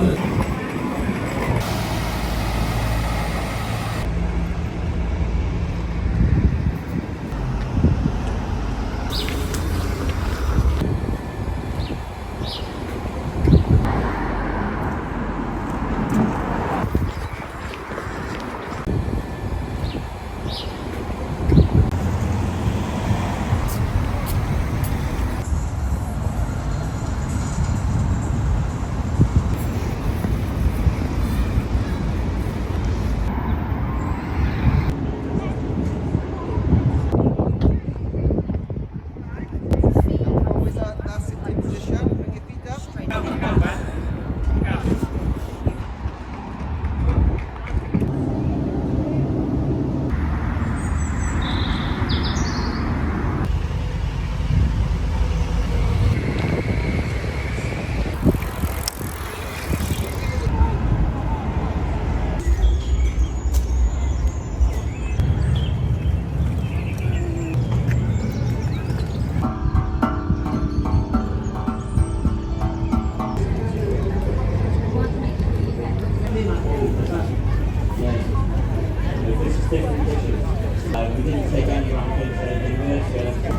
We didn't take anyone to the university.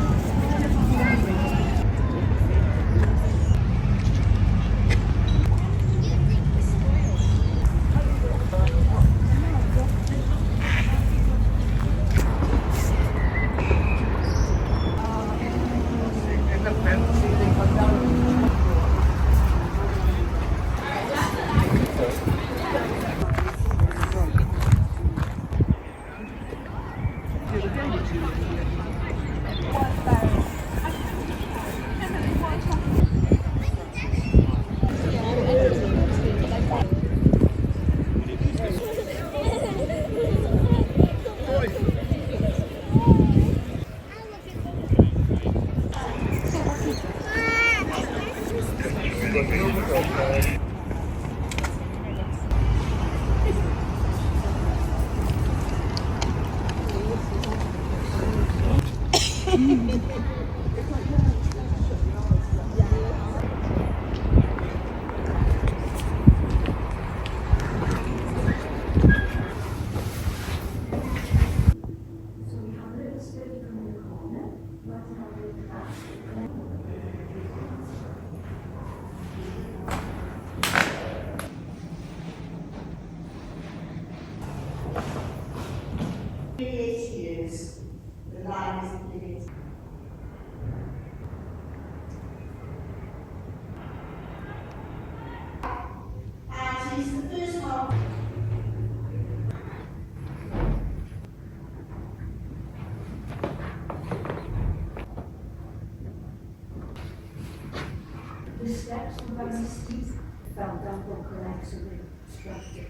The steps were very steep, felt that were collectively obstructed.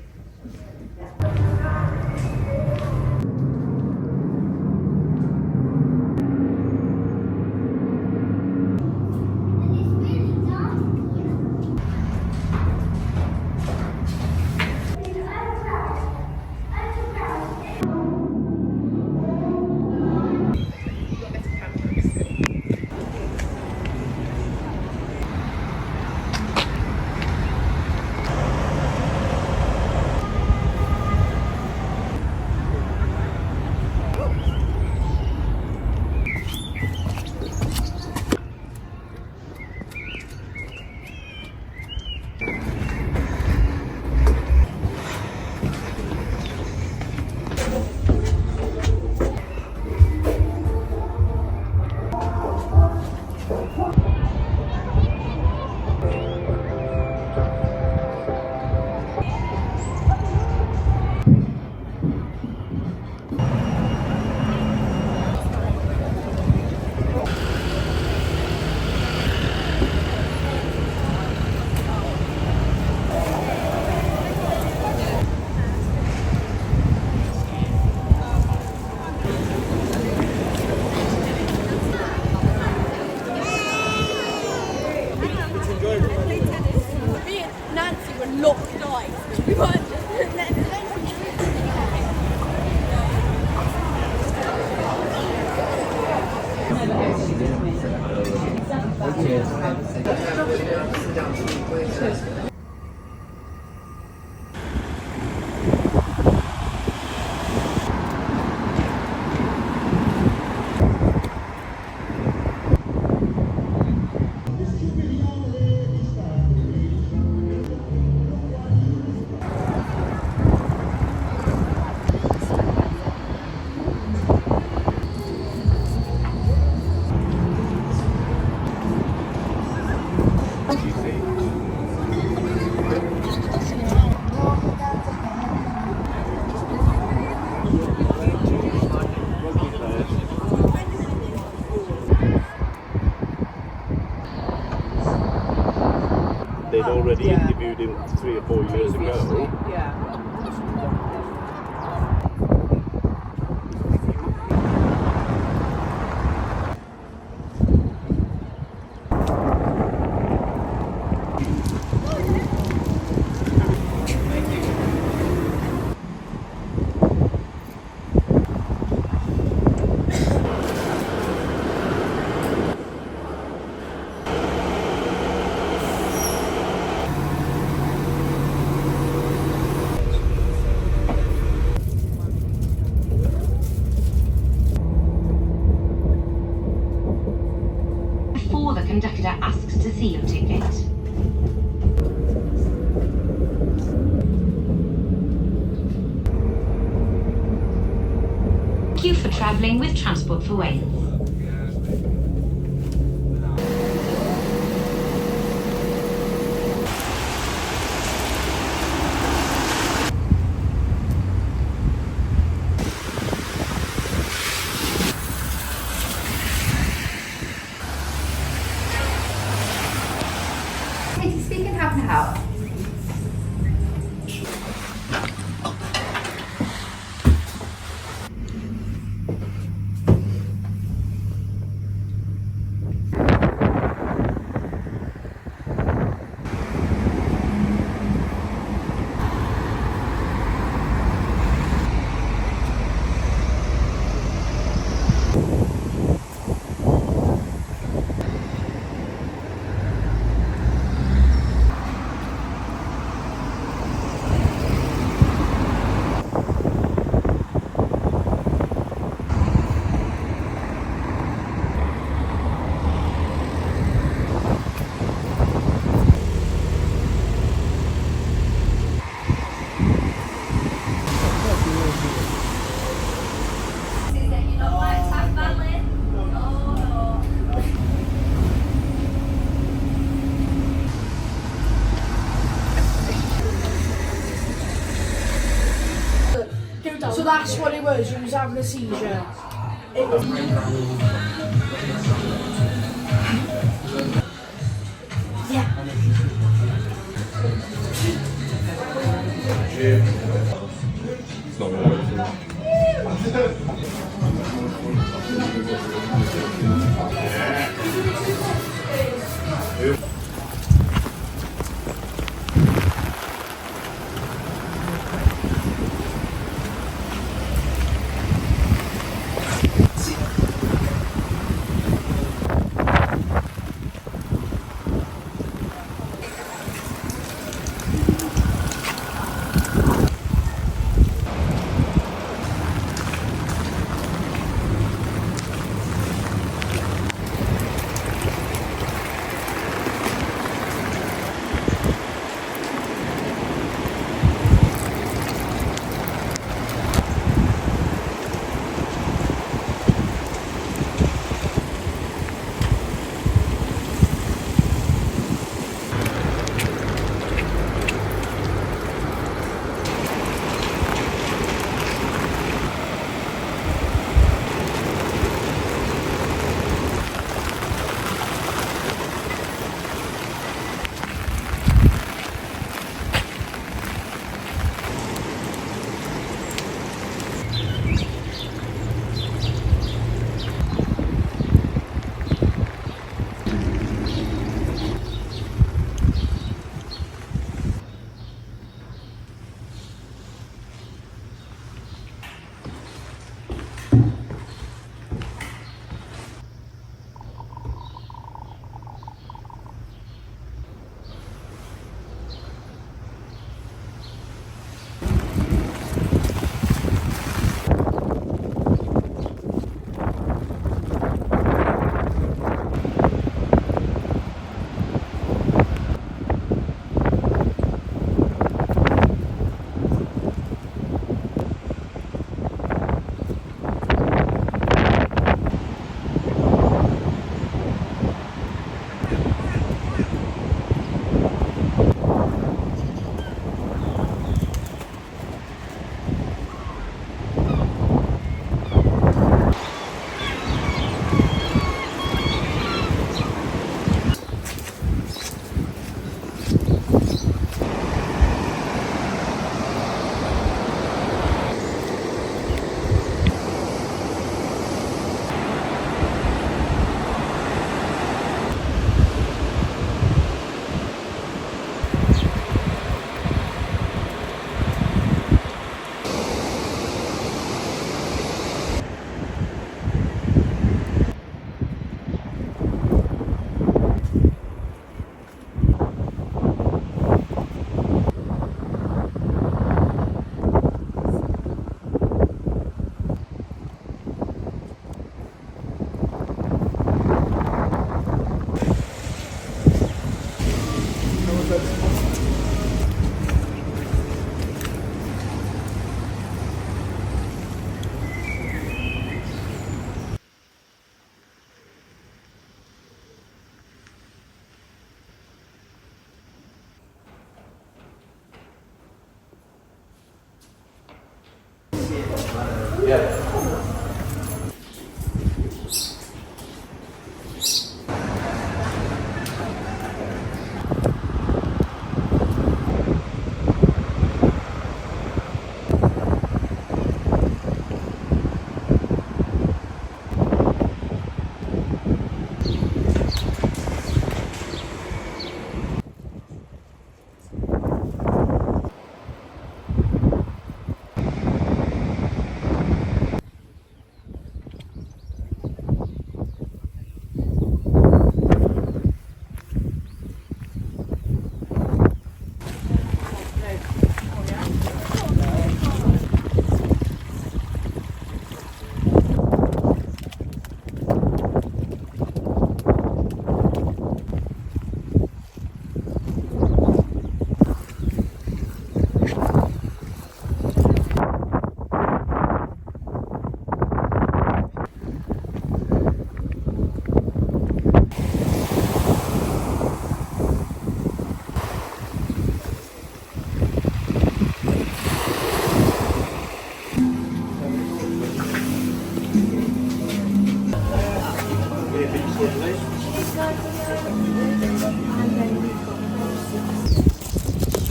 Me and Nancy were locked eyes. We weren't just 3 or 4 years ago. Yeah. Before the conductor asks to see your ticket. Thank you for travelling with Transport for Wales. Katie speaking, how can I help? So that's what it was. He was having a seizure. It was. Yeah. It's not going to work.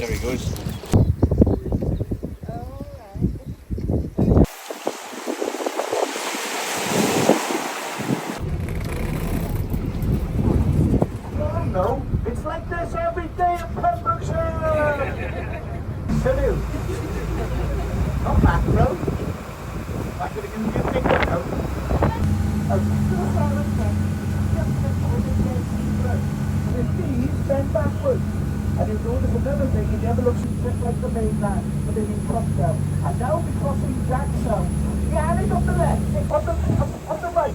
There he goes. No, it's like this every day in Pembrokeshire. Canoe. Not back road. Back to the big road. And if these bend backwards, and you'll notice another thing, it never looks just like the mainland, but they've been crossed out. And now we're crossing Jackson. Yeah, and it's on the left, on the right.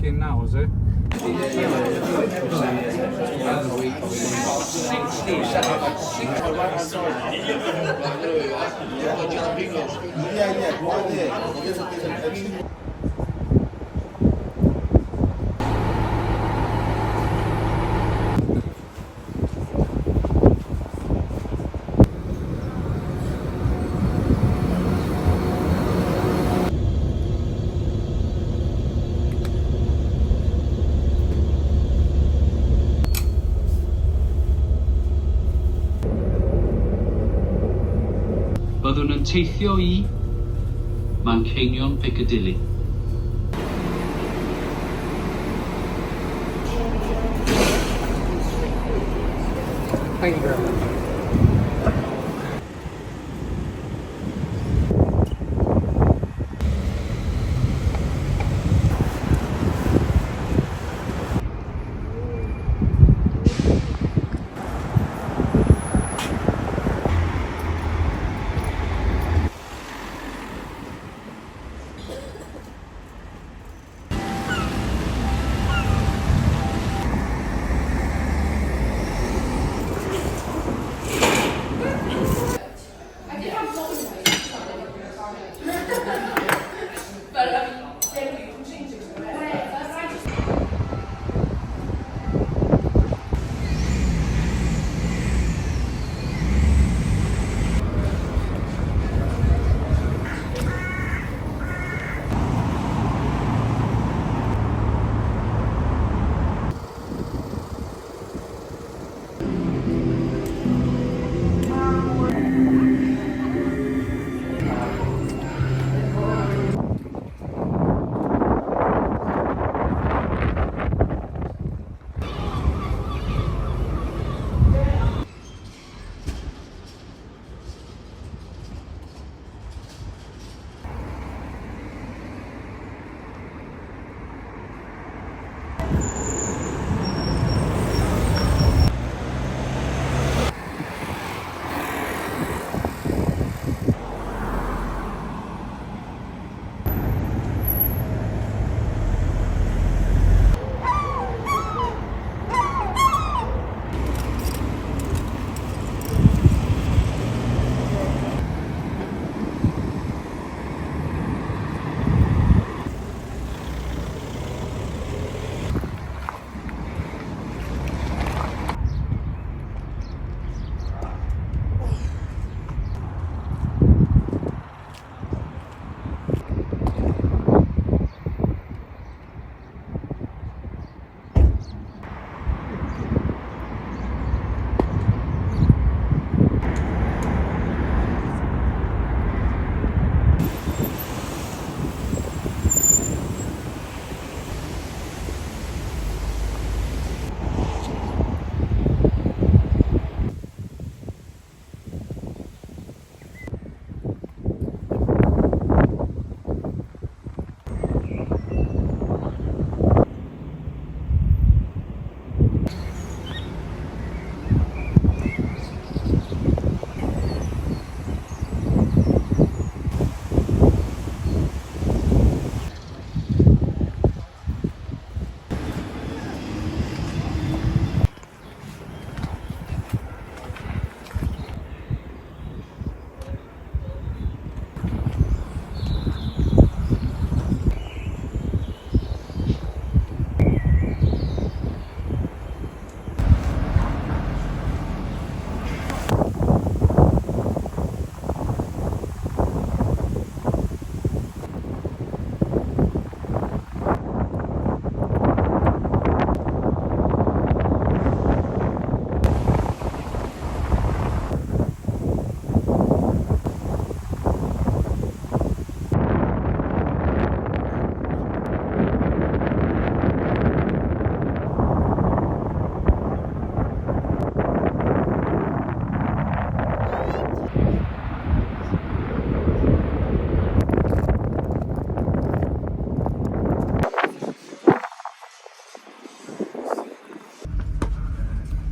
in now, is it? Byddwn yn teithio i Manceinion Piccadilly. Thank you very much.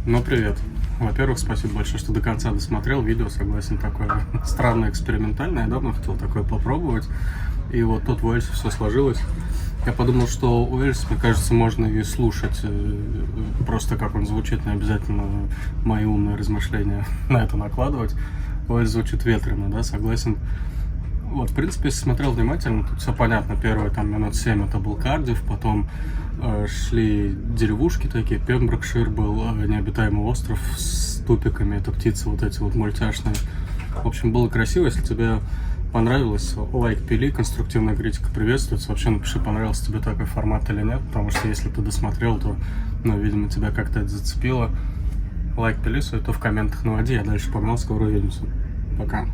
Ну, привет. Во-первых, спасибо большое, что до конца досмотрел видео. Согласен, такое странное, экспериментальное. Я давно хотел такое попробовать. И вот тут в Уэльсе все сложилось. Я подумал, что Уэльс, мне кажется, можно и слушать, просто как он звучит, не обязательно мои умные размышления на это накладывать. Уэльс звучит ветрено, да, согласен. Вот, в принципе, если смотрел внимательно, тут все понятно. Первые там минут 7 это был Кардифф, потом шли деревушки такие, Пемброкшир был, необитаемый остров с тупиками, это птицы вот эти вот мультяшные. В общем, было красиво. Если тебе понравилось, лайк пили, конструктивная критика приветствуется. Вообще напиши, понравился тебе такой формат или нет, потому что если ты досмотрел, то, ну, видимо, тебя как-то это зацепило. Лайк пили, то в комментах наводи, я дальше погнал, скоро увидимся. Пока.